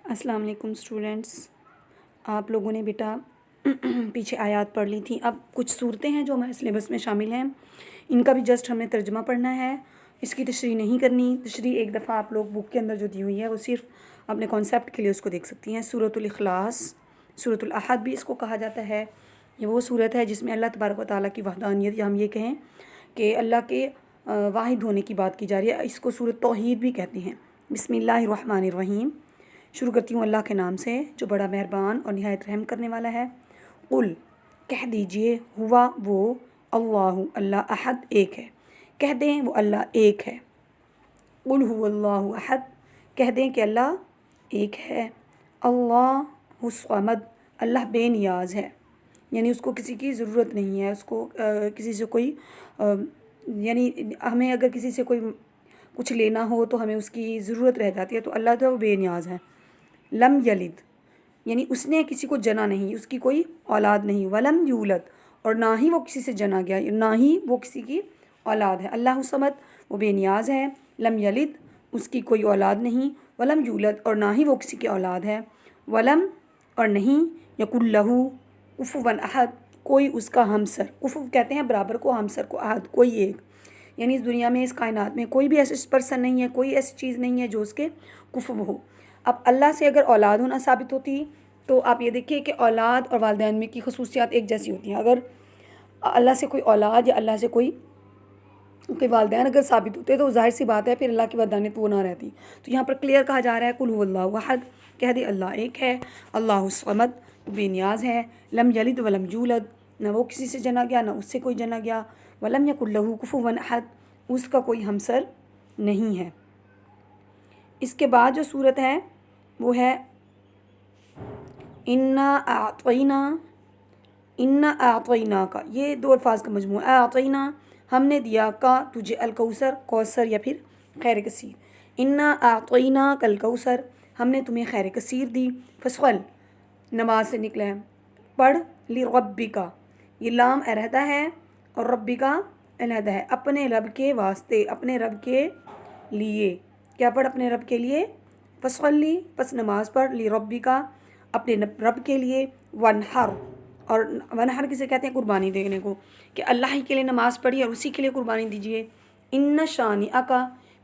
السلام علیکم اسٹوڈنٹس، آپ لوگوں نے بیٹا پیچھے آیات پڑھ لی تھیں۔ اب کچھ صورتیں ہیں جو ہمارے سلیبس میں شامل ہیں، ان کا بھی جسٹ ہم نے ترجمہ پڑھنا ہے، اس کی تشریح نہیں کرنی۔ تشریح ایک دفعہ آپ لوگ بک کے اندر جو دی ہوئی ہے وہ صرف اپنے کانسیپٹ کے لیے اس کو دیکھ سکتی ہیں۔ سورۃ الاخلاص، سورۃ الاحد بھی اس کو کہا جاتا ہے۔ یہ وہ صورت ہے جس میں اللہ تبارک و تعالیٰ کی وحدانیت، یا ہم یہ کہیں کہ اللہ کے واحد ہونے کی بات کی جا رہی ہے۔ اس کو سورۃ توحید بھی کہتے ہیں۔ بسم اللہ الرحمن الرحیم، شروع کرتی ہوں اللہ کے نام سے جو بڑا مہربان اور نہایت رحم کرنے والا ہے۔ قل، کہہ دیجئے، ہوا وہ، اللہ اللہ احد ایک ہے، کہہ دیں وہ اللہ ایک ہے۔ قل هو اللہ احد، کہہ دیں کہ اللہ ایک ہے۔ اللہ الصمد، اللہ بے نیاز ہے، یعنی اس کو کسی کی ضرورت نہیں ہے، اس کو کسی سے کوئی یعنی ہمیں اگر کسی سے کوئی کچھ لینا ہو تو ہمیں اس کی ضرورت رہ جاتی ہے، تو اللہ تو بے نیاز ہے۔ لم یلد، یعنی اس نے کسی کو جنا نہیں، اس کی کوئی اولاد نہیں۔ ولم یولد، اور نہ ہی وہ کسی سے جنا گیا، نہ ہی وہ کسی کی اولاد ہے۔ اللہ الصمد، وہ بے نیاز ہے۔ لم یلد، اس کی کوئی اولاد نہیں۔ ولم یولد، اور نہ ہی وہ کسی کی اولاد ہے۔ ولم، اور نہیں، یکن لہو کفوا احد، کوئی اس کا ہمسر، کفو کہتے ہیں برابر کو، ہمسر کو احد کوئی ایک، یعنی اس دنیا میں اس کائنات میں کوئی بھی ایسے پرسن نہیں ہے، کوئی ایسی چیز نہیں ہے جو اس کے کفو ہو۔ اب اللہ سے اگر اولاد ہونا ثابت ہوتی تو آپ یہ دیکھیے کہ اولاد اور والدین میں کی خصوصیات ایک جیسی ہوتی ہیں۔ اگر اللہ سے کوئی اولاد یا اللہ سے کوئی والدین اگر ثابت ہوتے تو ظاہر سی بات ہے پھر اللہ کی وحدانیت وہ نہ رہتی۔ تو یہاں پر کلیئر کہا جا رہا ہے قل هو اللہ احد، کہہ دے اللہ ایک ہے۔ اللہ الصمد، بے نیاز ہے۔ لم یلد ولم یولد، نہ وہ کسی سے جنا گیا نہ اس سے کوئی جنا گیا۔ ولم یکن لہ کفوا احد، اس کا کوئی ہمسر نہیں ہے۔ اس کے بعد جو صورت ہے وہ ہے انا اعطینا کا، یہ دو الفاظ کا مجموعہ۔ اعطینا، ہم نے دیا، کا تجھے، الکوثر کوثر یا پھر خیر کثیر۔ انا اعطینا کل کوثر، ہم نے تمہیں خیر کثیر دی۔ فصل، نماز سے نکلا ہے، پڑھ، لربک، یہ لام علیحدہ ہے اور ربک علیحدہ ہے، اپنے رب کے واسطے، اپنے رب کے لیے۔ کیا پڑھ؟ اپنے رب کے لیے۔ فصلی، پس نماز پڑھ، لربک، اپنے رب کے لیے۔ ونحر، اور ونحر کسے کہتے ہیں؟ قربانی دینے کو، کہ اللہ ہی کے لیے نماز پڑھی اور اسی کے لیے قربانی دیجیے۔ ان شانئک،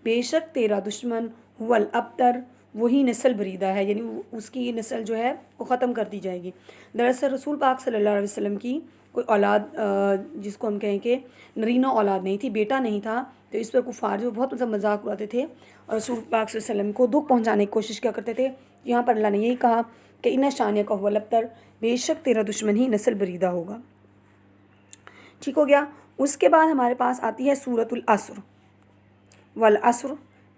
بے شک تیرا دشمن، هو الابتر، وہی نسل بریدہ ہے، یعنی اس کی نسل جو ہے وہ ختم کر دی جائے گی۔ دراصل رسول پاک صلی اللہ علیہ وسلم کی کوئی اولاد جس کو ہم کہیں کہ نرینہ اولاد نہیں تھی، بیٹا نہیں تھا، تو اس پر کفار جو بہت مذاق اڑاتے تھے اور رسول پاک صلی اللہ علیہ وسلم کو دکھ پہنچانے کی کوشش کیا کرتے تھے۔ یہاں پر اللہ نے یہی کہا کہ ان شانئک هو الابتر، بے شک تیرا دشمن ہی نسل بریدہ ہوگا۔ ٹھیک ہو گیا۔ اس کے بعد ہمارے پاس آتی ہے سورۃ العصر۔ والعصر،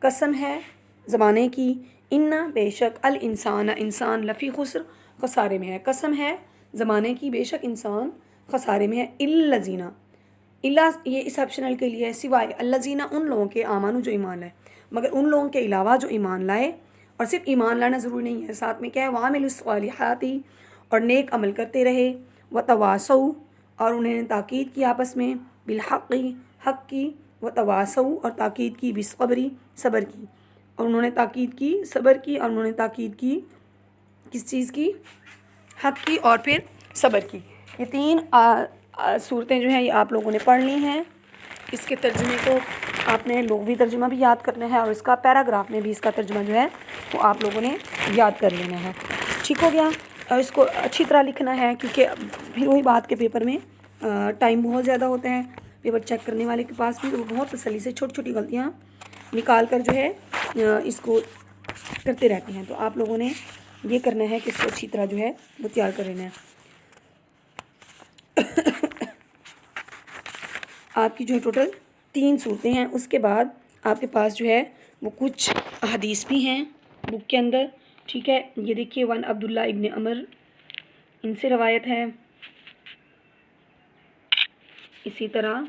قسم ہے زمانے کی۔ ان، بے شک، الانسان، انسان، لفی خسر، خسارے میں ہے۔ قسم ہے زمانے کی، بے شک انسان خسارے میں ہے۔ الذین، اللہ یہ اس آپشنل کے لیے ہے، سوائے، الذین ان لوگوں کے، آمنوا جو ایمان لائے، مگر ان لوگوں کے علاوہ جو ایمان لائے، اور صرف ایمان لانا ضروری نہیں ہے، ساتھ میں کیا ہے، وعملوا الصالحات، اور نیک عمل کرتے رہے، وتواصوا، اور انہوں نے تاکید کی آپس میں، بالحق، حق کی، وتواصوا، اور تاکید کی، بالصبر، صبر کی، اور انہوں نے تاکید کی صبر کی، اور انہوں نے تاکید کی کس چیز کی؟ حق کی اور پھر صبر کی۔ یہ تین صورتیں جو ہیں یہ آپ لوگوں نے پڑھ لی ہیں۔ اس کے ترجمے کو آپ نے لغوی ترجمہ بھی یاد کرنا ہے، اور اس کا پیراگراف میں بھی اس کا ترجمہ جو ہے وہ آپ لوگوں نے یاد کر لینا ہے۔ ٹھیک ہو گیا۔ اور اس کو اچھی طرح لکھنا ہے، کیونکہ پھر وہی بات کے پیپر میں ٹائم بہت زیادہ ہوتا ہے، پیپر چیک کرنے والے کے پاس بھی وہ بہت تسلی سے چھوٹی چھوٹی غلطیاں نکال کر جو ہے اس کو کرتے رہتے ہیں۔ تو آپ لوگوں نے یہ کرنا ہے کہ اس کو اچھی طرح جو ہے وہ تیار کر لینا ہے۔ آپ کی جو ہے ٹوٹل 3 صورتیں ہیں۔ اس کے بعد آپ کے پاس جو ہے وہ کچھ احادیث بھی ہیں بک کے اندر۔ ٹھیک ہے، یہ دیکھیے، وان عبداللہ ابن عمر، ان سے روایت ہے۔ اسی طرح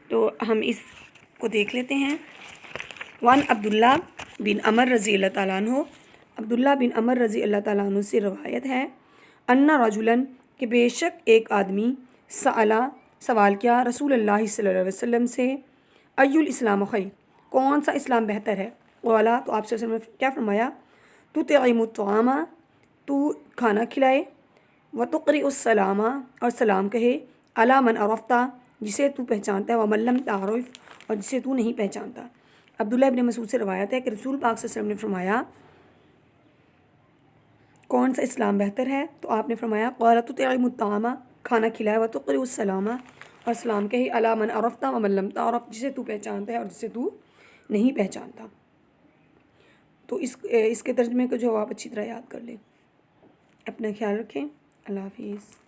تو ہم اس کو دیکھ لیتے ہیں۔ وان عبداللہ بن عمر رضی اللہ تعالیٰ عنہ، عبداللہ بن عمر رضی اللہ تعالیٰ عنہ سے روایت ہے، ان رجلاً، کہ بے شک ایک آدمی، سوال کیا رسول اللہ صلی اللہ علیہ وسلم سے، ای الاسلام خیر، کون سا اسلام بہتر ہے؟ قالا تو آپ سے نے کیا فرمایا؟ تطعم الطعام تو کھانا کھلائے، وتقرئ السلام اور سلام کہے، علی من عرفتا جسے تو پہچانتا ہے، ومن لم تعرف اور جسے تو نہیں پہچانتا۔ عبداللہ ابن مسعود سے روایت ہے کہ رسول پاک صلی اللہ علیہ وسلم نے فرمایا کون سا اسلام بہتر ہے؟ تو آپ نے فرمایا قال تطعم الطعام کھانا کھلائے، وتقرئ السلام اور سلام کہے، علی من عرفتا ومن لم تعرف جسے تو پہچانتا ہے اور جسے تو نہیں پہچانتا۔ تو اس کے ترجمے کو جواب اچھی طرح یاد کر لیں۔ اپنا خیال رکھیں۔ اللہ حافظ۔